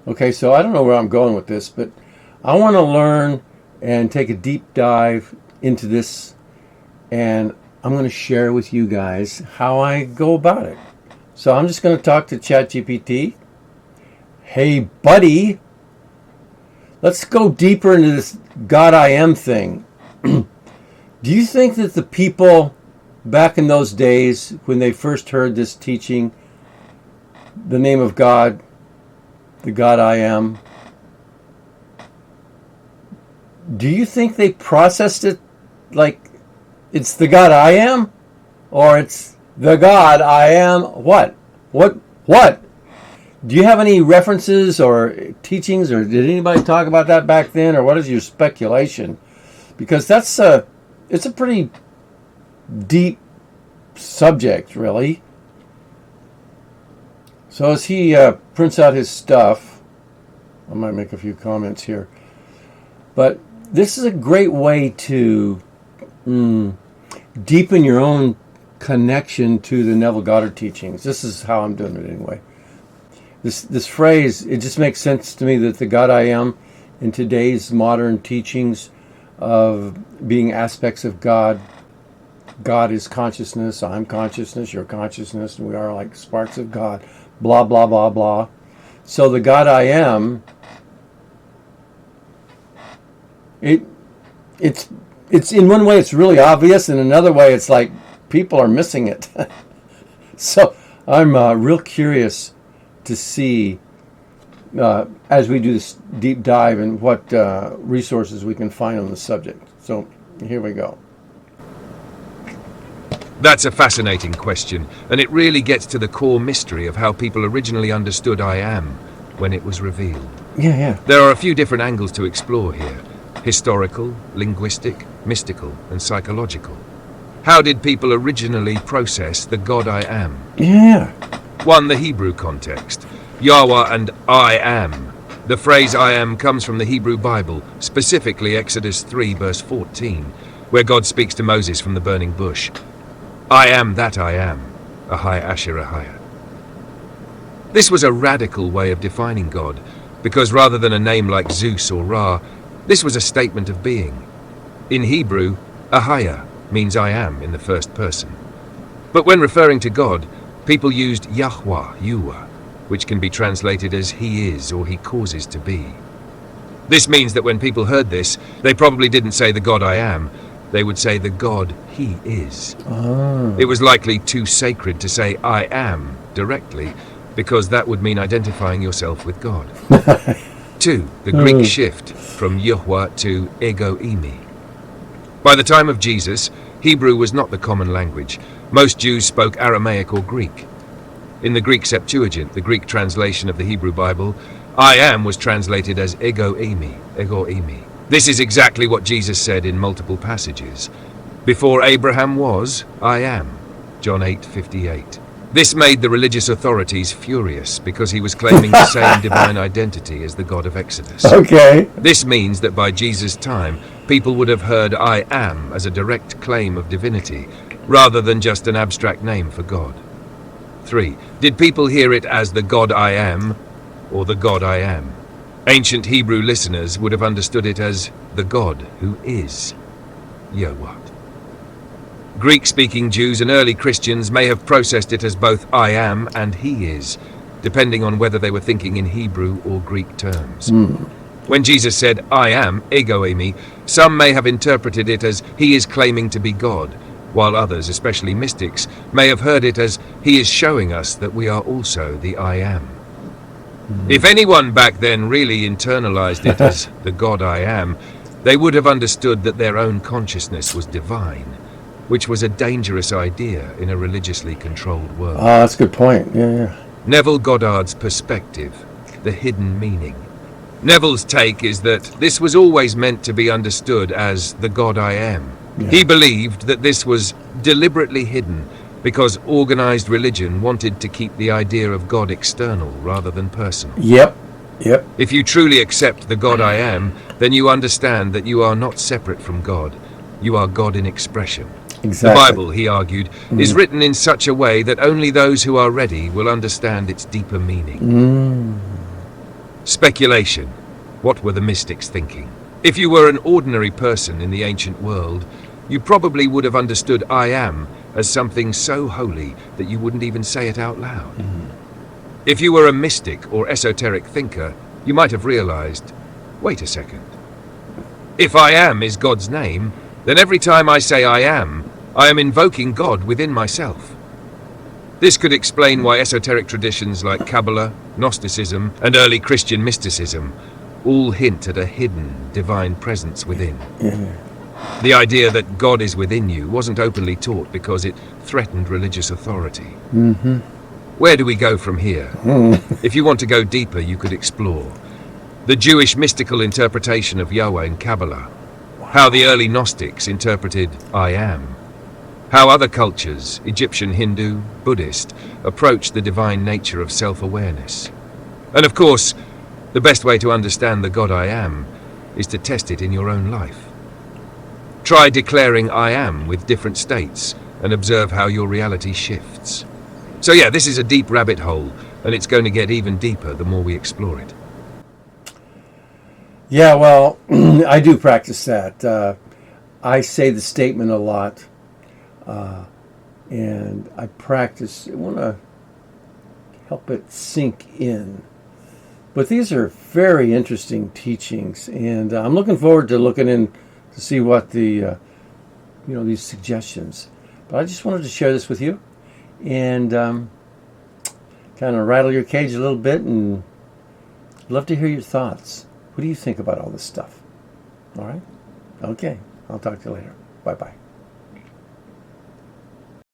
Okay, so I don't know where I'm going with this, but I want to learn and take a deep dive into this, and I'm going to share with you guys how I go about it. So I'm just going to talk to ChatGPT. Hey, buddy, let's go deeper into this God I am thing. Do you think that the people back in those days when they first heard this teaching, the name of God, the God I am, do you think they processed it like it's the God I am? Or it's the God I am what? What? Do you have any references or teachings, or did anybody talk about that back then, or what is your speculation? Because it's a pretty deep subject, really. So as he prints out his stuff, I might make a few comments here, but this is a great way to deepen your own connection to the Neville Goddard teachings. This is how I'm doing it anyway. This phrase, it just makes sense to me that the God I am in today's modern teachings of being aspects of God. God is consciousness, I'm consciousness, you're consciousness, and we are like sparks of God. Blah, blah, blah, blah. So the God I am, it's in one way it's really obvious, and another way it's like people are missing it. So I'm real curious to see as we do this deep dive and what resources we can find on the subject. So here we go. That's a fascinating question, and it really gets to the core mystery of how people originally understood I am when it was revealed. Yeah. There are a few different angles to explore here: historical, linguistic, mystical, and psychological. How did people originally process the God I am? Yeah. 1. The Hebrew context. Yahweh and I am. The phrase I am comes from the Hebrew Bible, specifically Exodus 3 verse 14, where God speaks to Moses from the burning bush. I am that I am, Ahai Asher Ahai. This was a radical way of defining God, because rather than a name like Zeus or Ra, this was a statement of being. In Hebrew, Ahaya means I am in the first person. But when referring to God, people used Yahweh, Yuwa, which can be translated as He is or He causes to be. This means that when people heard this, they probably didn't say the God I am, they would say the God He is. Oh. It was likely too sacred to say I am directly, because that would mean identifying yourself with God. 2. The Greek shift from Yahweh to ego eimi. By the time of Jesus, Hebrew was not the common language. Most Jews spoke Aramaic or Greek. In the Greek Septuagint, the Greek translation of the Hebrew Bible, I am was translated as ego eimi. This is exactly what Jesus said in multiple passages. Before Abraham was, I am. John 8:58. This made the religious authorities furious because he was claiming the same divine identity as the God of Exodus. Okay. This means that by Jesus' time, people would have heard I am as a direct claim of divinity, rather than just an abstract name for God. 3. Did people hear it as the God I am, or the God I am? Ancient Hebrew listeners would have understood it as the God who is. Yahweh. Greek-speaking Jews and early Christians may have processed it as both I am and He is, depending on whether they were thinking in Hebrew or Greek terms. When Jesus said, I am, ego eimi, some may have interpreted it as He is claiming to be God, while others, especially mystics, may have heard it as He is showing us that we are also the I am. If anyone back then really internalized it as the God I am, they would have understood that their own consciousness was divine, which was a dangerous idea in a religiously controlled world. Oh, that's a good point. Yeah. Neville Goddard's perspective, the hidden meaning. Neville's take is that this was always meant to be understood as the God I am. Yeah. He believed that this was deliberately hidden because organized religion wanted to keep the idea of God external rather than personal. Yep. If you truly accept the God I am, then you understand that you are not separate from God. You are God in expression. Exactly. The Bible, he argued, is written in such a way that only those who are ready will understand its deeper meaning. Speculation. What were the mystics thinking? If you were an ordinary person in the ancient world, you probably would have understood I am as something so holy that you wouldn't even say it out loud. If you were a mystic or esoteric thinker, you might have realized, wait a second. If I am is God's name, then every time I say I am invoking God within myself. This could explain why esoteric traditions like Kabbalah, Gnosticism, and early Christian mysticism all hint at a hidden divine presence within. The idea that God is within you wasn't openly taught because it threatened religious authority. Where do we go from here? If you want to go deeper, you could explore the Jewish mystical interpretation of Yahweh in Kabbalah, how the early Gnostics interpreted I am, how other cultures, Egyptian, Hindu, Buddhist, approached the divine nature of self-awareness. And of course, the best way to understand the God I am is to test it in your own life. Try declaring I am with different states and observe how your reality shifts. So yeah, this is a deep rabbit hole, and it's going to get even deeper the more we explore it. Yeah, well, I do practice that. I say the statement a lot, and I practice. I want to help it sink in. But these are very interesting teachings, and I'm looking forward to looking in to see what the, these suggestions. But I just wanted to share this with you, and kind of rattle your cage a little bit, and love to hear your thoughts. What do you think about all this stuff? All right? Okay. I'll talk to you later. Bye-bye.